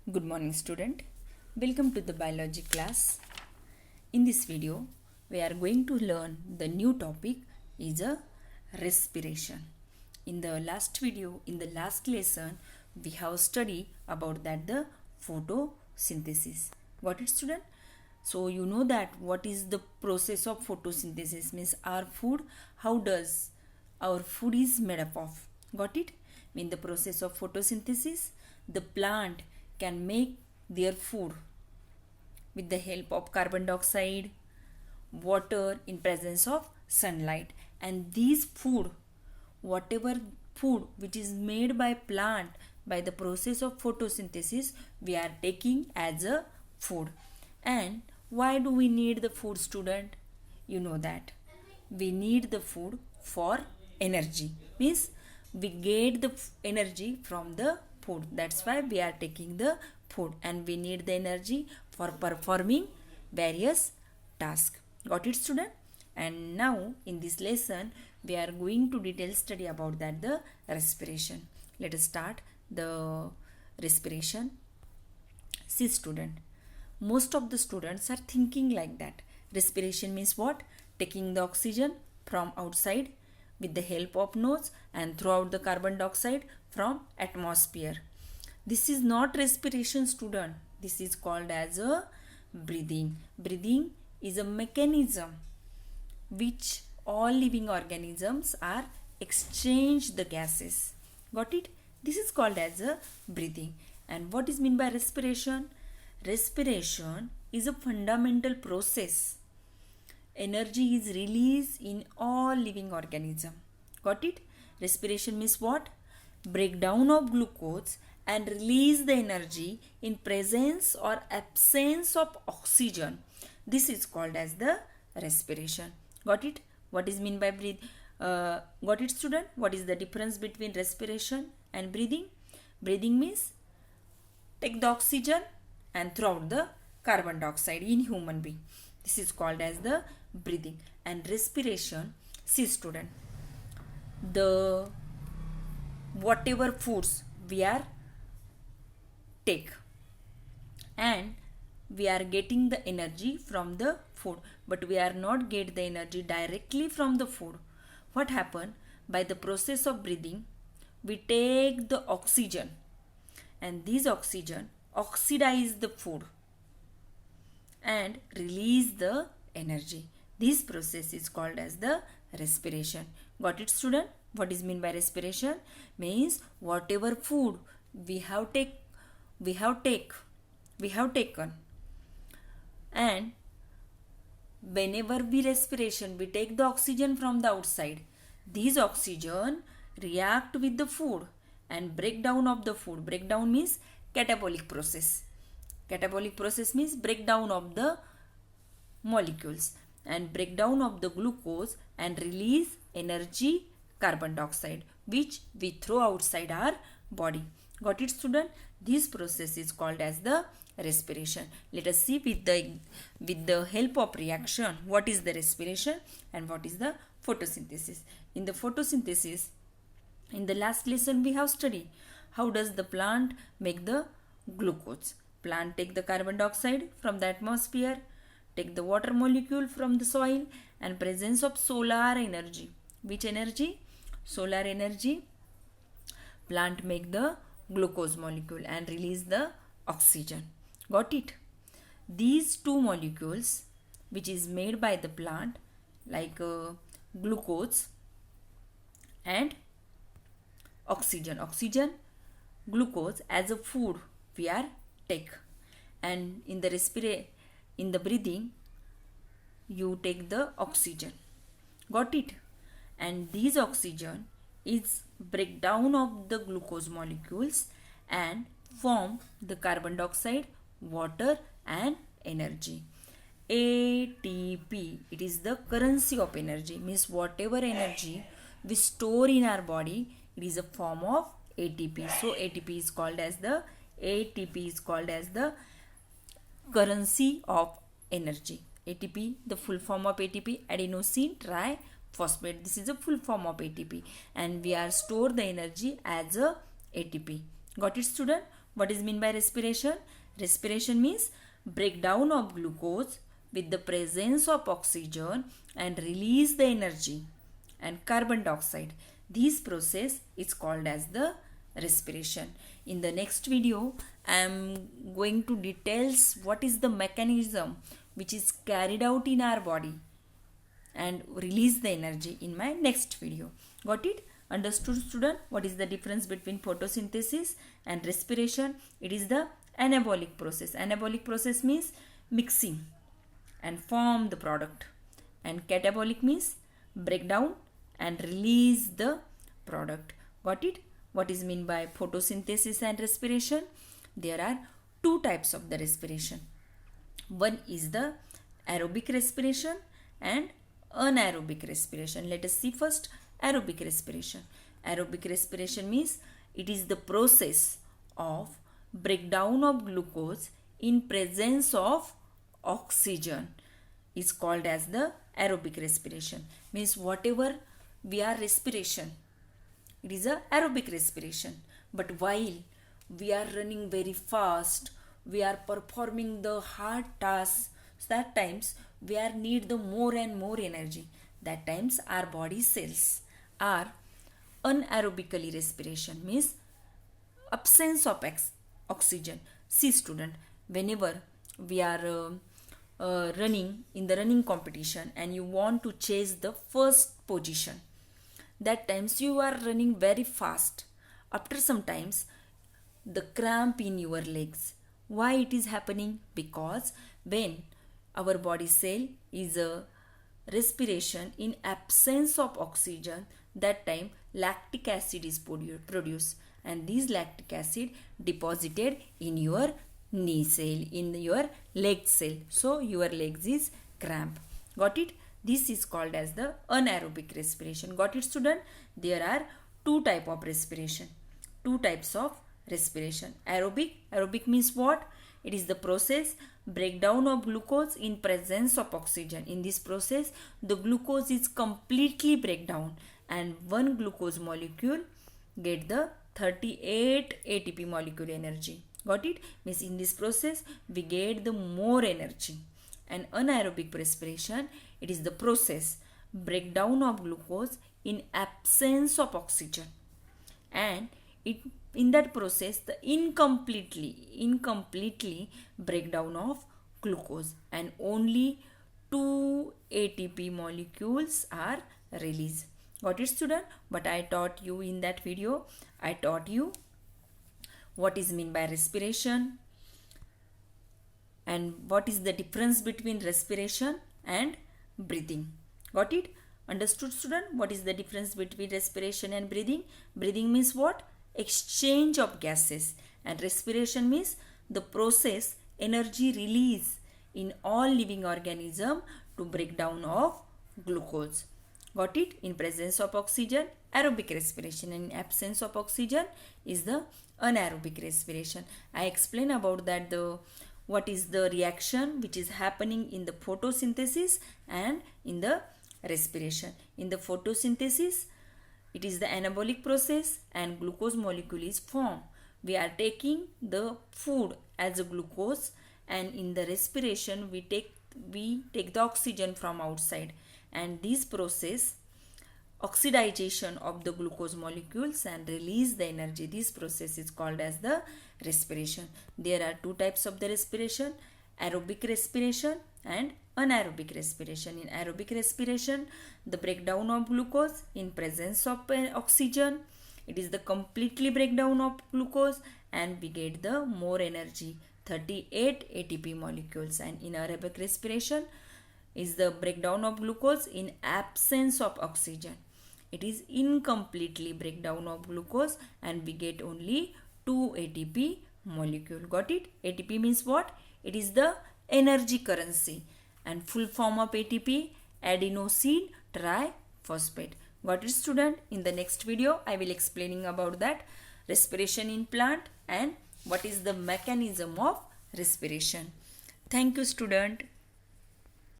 Good morning student. Welcome to the biology class. In this video, we are going to learn the new topic is a respiration. In the last video, in the last lesson, we have studied about that the photosynthesis. Got it student? So you know that what is the process of photosynthesis means our food, how does our food is made up of. Got it? In the process of photosynthesis, the plant can make their food with the help of carbon dioxide, water in presence of sunlight, and these food, whatever food which is made by plant by the process of photosynthesis, we are taking as a food. And why do we need the food, student? You know that we need the food for energy, means we get the energy from the food. That's why we are taking the food, and we need the energy for performing various tasks. Got it student? And now in this lesson we are going to detail study about that the respiration. Let us start the respiration. See student, most of the students are thinking like that respiration means what? Taking the oxygen from outside with the help of nose and throw out the carbon dioxide from atmosphere. This is not respiration student. This is called as a breathing. Breathing is a mechanism which all living organisms are exchange the gases. Got it? This is called as a breathing. And what is meant by respiration? Respiration is a fundamental process. Energy is released in all living organism. Got it? Respiration means what? Breakdown of glucose and release the energy in presence or absence of oxygen. This is called as the respiration. Got it? What is mean by breathe? Got it student? What is the difference between respiration and breathing? Breathing means take the oxygen and throw out the carbon dioxide in human being. This is called as the breathing. And respiration, see student, the whatever foods we are take and we are getting the energy from the food, but we are not get the energy directly from the food. What happen? By the process of breathing, we take the oxygen and this oxygen oxidize the food and release the energy. This process is called as the respiration. Got it student? What is mean by respiration? Means whatever food we have taken, and whenever we respiration we take the oxygen from the outside. These oxygen react with the food and breakdown of the food. Breakdown means catabolic process. Catabolic process means breakdown of the molecules and breakdown of the glucose and release energy carbon dioxide which we throw outside our body. Got it student? This process is called as the respiration. Let us see with the help of reaction what is the respiration and what is the photosynthesis. In the photosynthesis, in the last lesson we have studied how does the plant make the glucose. Plant take the carbon dioxide from the atmosphere, take the water molecule from the soil, and presence of solar energy. Which energy? Solar energy. Plant make the glucose molecule and release the oxygen. Got it? These two molecules which is made by the plant like glucose and oxygen. Glucose as a food we are take, and in the breathing you take the oxygen. Got it? And this oxygen is breakdown of the glucose molecules and form the carbon dioxide, water and energy. ATP, it is the currency of energy, means whatever energy we store in our body, it is a form of ATP. So ATP is called as the currency of energy. ATP, the full form of ATP, adenosine triphosphate. This is a full form of ATP, and we are store the energy as a ATP. Got it, student? What is mean by respiration? Respiration means breakdown of glucose with the presence of oxygen and release the energy and carbon dioxide. This process is called as the respiration. In the next video, I am going to details what is the mechanism which is carried out in our body and release the energy in my next video. Got it? Understood, student? What is the difference between photosynthesis and respiration? It is the anabolic process. Anabolic process means mixing and form the product, and catabolic means break down and release the product. Got it? What is mean by photosynthesis and respiration? There are two types of the respiration. One is the aerobic respiration and anaerobic respiration. Let us see first aerobic respiration. Aerobic respiration means it is the process of breakdown of glucose in presence of oxygen is called as the aerobic respiration. Means whatever we are respiration, it is a aerobic respiration. But while we are running very fast, we are performing the hard tasks, that times we are need the more and more energy. That times our body cells are anaerobically respiration, means absence of oxygen. See student, whenever we are running in the running competition and you want to chase the first position, that times you are running very fast. After some times the cramp in your legs. Why it is happening? Because when our body cell is a respiration in absence of oxygen, that time lactic acid is produced, and this lactic acid deposited in your knee cell, in your leg cell. So your legs is cramp. Got it? This is called as the anaerobic respiration. Got it, student? There are two type of respiration. Two types of respiration. Aerobic means what? It is the process breakdown of glucose in presence of oxygen. In this process, the glucose is completely breakdown and one glucose molecule get the 38 ATP molecule energy. Got it? Means in this process we get the more energy. And anaerobic respiration, it is the process breakdown of glucose in absence of oxygen, and it in that process the incompletely breakdown of glucose and only 2 ATP molecules are released. Got it, student? But I taught you in that video, I taught you what is mean by respiration and what is the difference between respiration and breathing. Got it? Understood, student? What is the difference between respiration and breathing? Breathing means what? Exchange of gases, and respiration means the process energy release in all living organism to break down of glucose. Got it? In presence of oxygen, aerobic respiration, and in absence of oxygen is the anaerobic respiration. I explain about that what is the reaction which is happening in the photosynthesis and in the respiration. In the photosynthesis, it is the anabolic process and glucose molecule is formed. We are taking the food as a glucose, and in the respiration we take the oxygen from outside, and this process oxidization of the glucose molecules and release the energy. This process is called as the respiration. There are two types of the respiration, aerobic respiration and anaerobic respiration. In aerobic respiration, the breakdown of glucose in presence of oxygen, it is the completely breakdown of glucose and we get the more energy, 38 ATP molecules. And in aerobic respiration is the breakdown of glucose in absence of oxygen. It is incompletely breakdown of glucose and we get only 2 ATP molecule. Got it? ATP means what? It is the energy currency, and full form of ATP, adenosine triphosphate. Got it, student? In the next video I will explaining about that respiration in plant and what is the mechanism of respiration. Thank you, student.